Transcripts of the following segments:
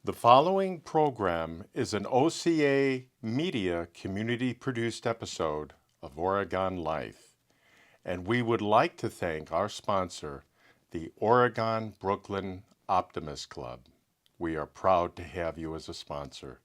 The following program is an OCAmedia community-produced episode of Oregon Life, and we would like to thank our sponsor, the Oregon Brooklyn Optimist Club. We are proud to have you as a sponsor.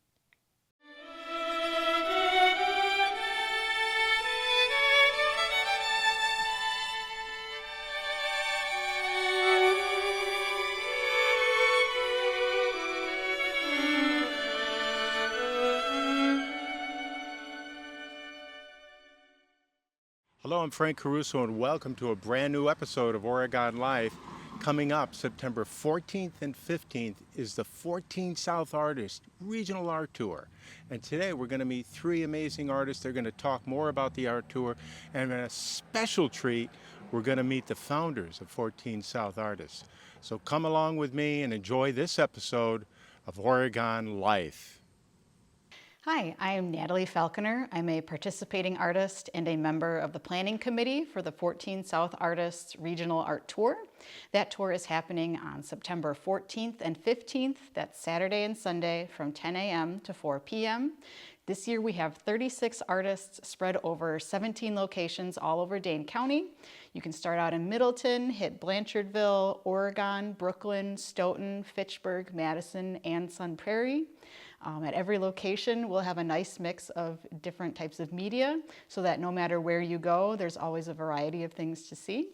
Hello, I'm Frank Caruso, and welcome to a brand new episode of Oregon Life. Coming up September 14th and 15th is the 14 South Artists Regional Art Tour. And today we're going to meet three amazing artists. They're going to talk more about the art tour. And a special treat, we're going to meet the founders of 14 South Artists. So come along with me and enjoy this episode of Oregon Life. Hi, I'm Natalie Falconer. I'm a participating artist and a member of the planning committee for the 14 South Artists Regional Art Tour. That tour is happening on September 14th and 15th. That's Saturday and Sunday from 10 a.m. to 4 p.m. This year we have 36 artists spread over 17 locations all over Dane County. You can start out in Middleton, hit Blanchardville, Oregon, Brooklyn, Stoughton, Fitchburg, Madison, and Sun Prairie. At every location, we'll have a nice mix of different types of media so that no matter where you go, there's always a variety of things to see.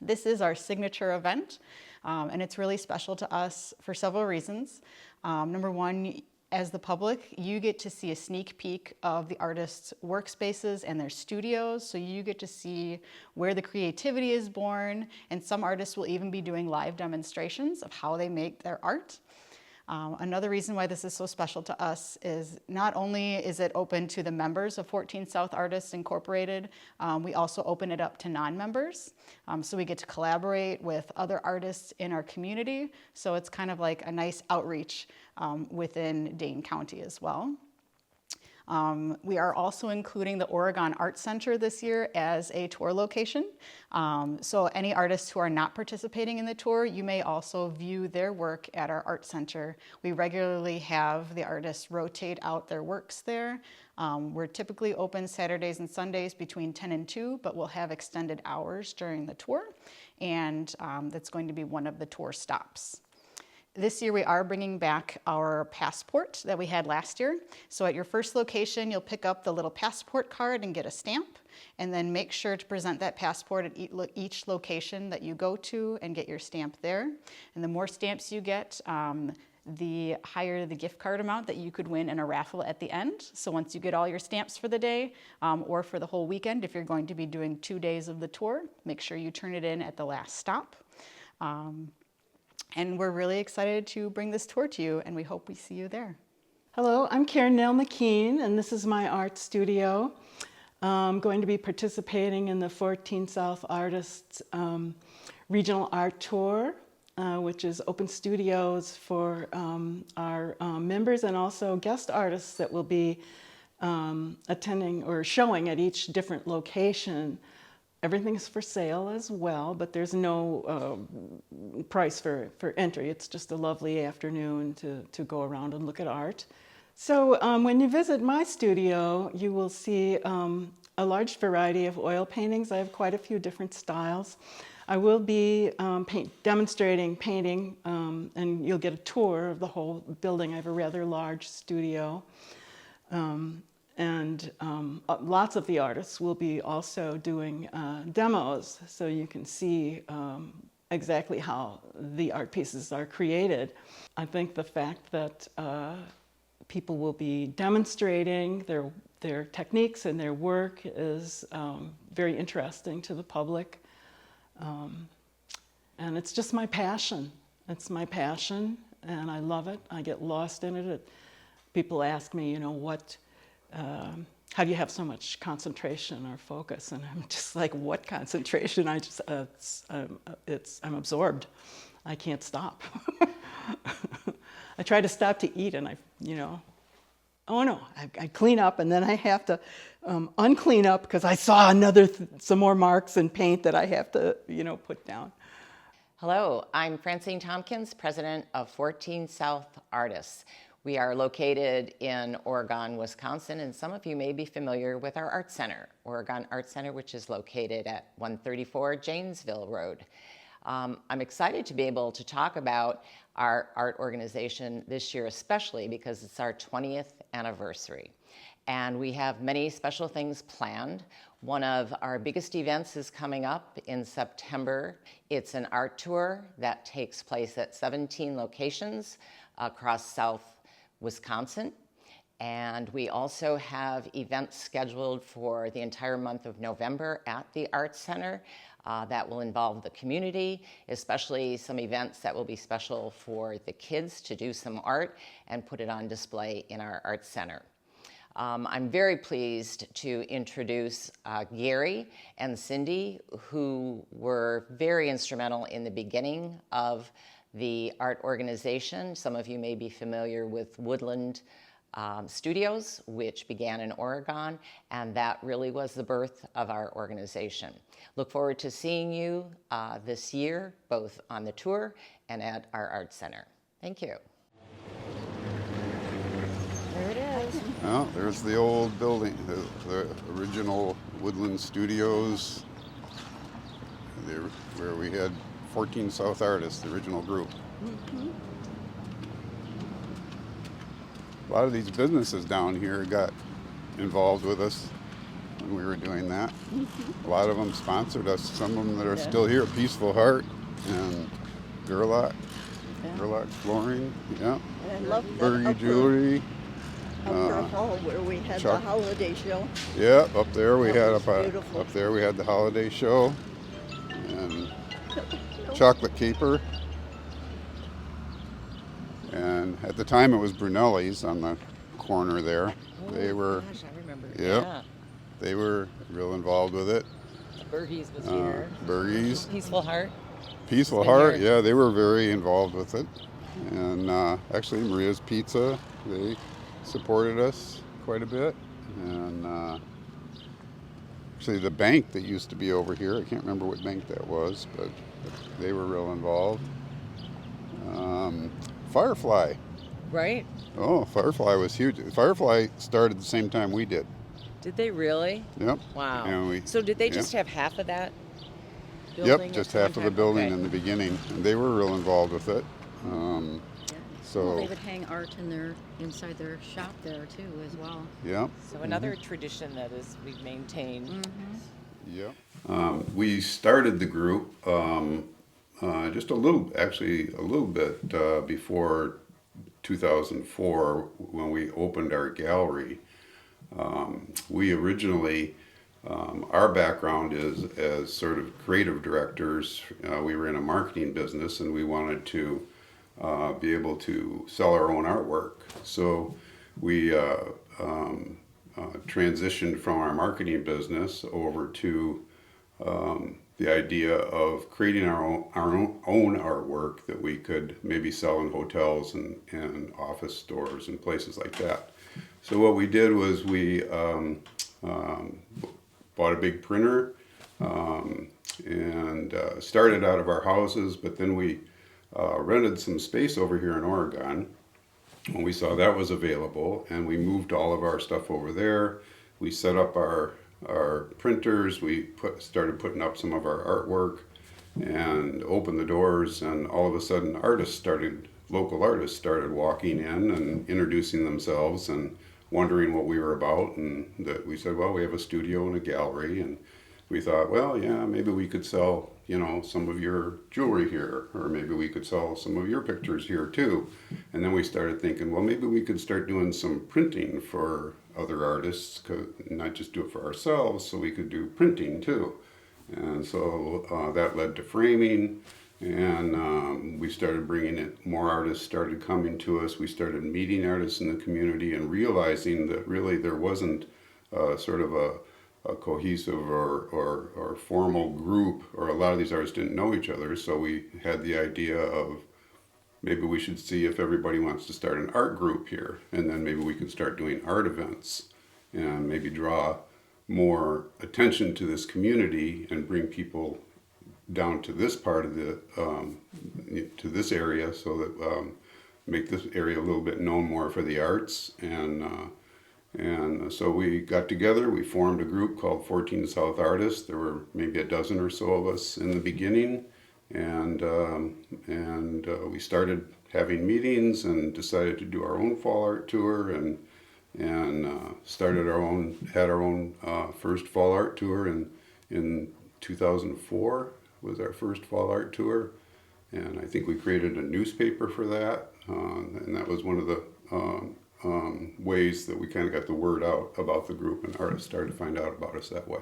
This is our signature event, and it's really special to us for several reasons. Number one, as the public, you get to see a sneak peek of the artists' workspaces and their studios, so you get to see where the creativity is born, and some artists will even be doing live demonstrations of how they make their art. Another reason why this is so special to us is not only is it open to the members of 14 South Artists Incorporated, we also open it up to non-members. So we get to collaborate with other artists in our community. So it's kind of like a nice outreach within Dane County as well. We are also including the Oregon Art Center this year as a tour location. So any artists who are not participating in the tour, you may also view their work at our art center. We regularly have the artists rotate out their works there. We're typically open Saturdays and Sundays between 10 and 2, but we'll have extended hours during the tour, and that's going to be one of the tour stops. This year we are bringing back our passport that we had last year. So at your first location, you'll pick up the little passport card and get a stamp, and then make sure to present that passport at each location that you go to and get your stamp there. And the more stamps you get, the higher the gift card amount that you could win in a raffle at the end. So once you get all your stamps for the day or for the whole weekend, if you're going to be doing 2 days of the tour, make sure you turn it in at the last stop. And we're really excited to bring this tour to you, and we hope we see you there. Hello, I'm Karen Nell McKean, and this is my art studio. I'm going to be participating in the 14 South Artists Regional Art Tour, which is open studios for our members and also guest artists that will be attending or showing at each different location. Everything's for sale as well, but there's no price for entry. It's just a lovely afternoon to go around and look at art. So when you visit my studio, you will see a large variety of oil paintings. I have quite a few different styles. I will be demonstrating painting, and you'll get a tour of the whole building. I have a rather large studio. And lots of the artists will be also doing demos, so you can see exactly how the art pieces are created. I think the fact that people will be demonstrating their techniques and their work is very interesting to the public. And it's just my passion. It's my passion, and I love it. I get lost in it. People ask me, you know, how do you have so much concentration or focus? And I'm just like, what concentration? I'm absorbed. I can't stop. I try to stop to eat, and oh no, I clean up, and then I have to unclean up because I saw some more marks in paint that I have to, put down. Hello, I'm Francine Tompkins, president of 14 South Artists. We are located in Oregon, Wisconsin, and some of you may be familiar with our Art Center, Oregon Art Center, which is located at 134 Janesville Road. I'm excited to be able to talk about our art organization this year, especially because it's our 20th anniversary. And we have many special things planned. One of our biggest events is coming up in September. It's an art tour that takes place at 17 locations across South Wisconsin. And we also have events scheduled for the entire month of November at the Art Center that will involve the community, especially some events that will be special for the kids to do some art and put it on display in our Art Center. I'm very pleased to introduce Gary and Cindy, who were very instrumental in the beginning of the art organization. Some of you may be familiar with Woodland Studios, which began in Oregon, and that really was the birth of our organization. Look forward to seeing you this year, both on the tour and at our Art Center. Thank you. There it is. Well, there's the old building, the original Woodland Studios, where we had 14 South Artists, the original group. Mm-hmm. A lot of these businesses down here got involved with us when we were doing that. Mm-hmm. A lot of them sponsored us. Some of them that are still here, Peaceful Heart and Gerlach Flooring, yeah. And I love Berge Jewelry. Upper Hall where we had the holiday show. Yeah, up there we had beautiful. Up there we had the holiday show, and Chocolate Caper, and at the time it was Brunelli's on the corner there. Oh, they were, gosh, I remember. Yeah, they were real involved with it. Bergie's was here. Bergie's. Peaceful Heart. Peaceful Heart, yeah, they were very involved with it, and actually Maria's Pizza, they supported us quite a bit, and actually the bank that used to be over here, I can't remember what bank that was, but they were real involved. Firefly. Right? Oh, Firefly was huge. Firefly started the same time we did. Did they really? Yep. Wow. And so did they just have half of that building? Yep, just half of the building in the beginning, and they were real involved with it. Well, they would hang art inside their shop there too, as well. Yeah. So another tradition that we've maintained. Mm-hmm. Yeah. We started the group just a little bit before 2004 when we opened our gallery. We originally, our background is as sort of creative directors. We were in a marketing business and we wanted to be able to sell our own artwork. So we transitioned from our marketing business over to the idea of creating our own artwork that we could maybe sell in hotels and office stores and places like that. So what we did was we bought a big printer and started out of our houses, but then we rented some space over here in Oregon when we saw that was available, and we moved all of our stuff over there. We set up our printers, we started putting up some of our artwork and opened the doors, and all of a sudden local artists started walking in and introducing themselves and wondering what we were about, and that we said, well, we have a studio and a gallery, and we thought, well, yeah, maybe we could sell, some of your jewelry here, or maybe we could sell some of your pictures here too. And then we started thinking, well, maybe we could start doing some printing for other artists, not just do it for ourselves, so we could do printing too. And so that led to framing, and we started bringing it, more artists started coming to us. We started meeting artists in the community and realizing that really there wasn't sort of a cohesive or formal group, or a lot of these artists didn't know each other. So we had the idea of maybe we should see if everybody wants to start an art group here, and then maybe we could start doing art events and maybe draw more attention to this community and bring people down to this part of the to this area, so that make this area a little bit known more for the arts. And so we got together, we formed a group called 14 South Artists. There were maybe a dozen or so of us in the beginning, and we started having meetings and decided to do our own fall art tour, and had our own first fall art tour in 2004 was our first fall art tour, and I think we created a newspaper for that, and that was one of the ways that we kind of got the word out about the group, and artists started to find out about us that way.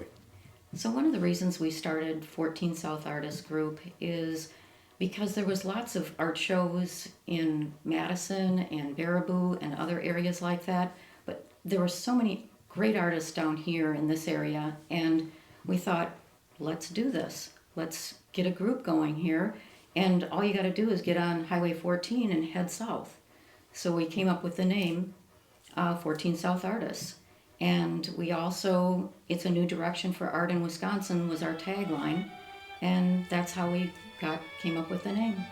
So one of the reasons we started 14 South Artist Group is because there was lots of art shows in Madison and Baraboo and other areas like that, but there were so many great artists down here in this area, and we thought, let's do this. Let's get a group going here, and all you got to do is get on Highway 14 and head south. So we came up with the name 14 South Artists. And we also, it's a new direction for art in Wisconsin was our tagline. And that's how we came up with the name.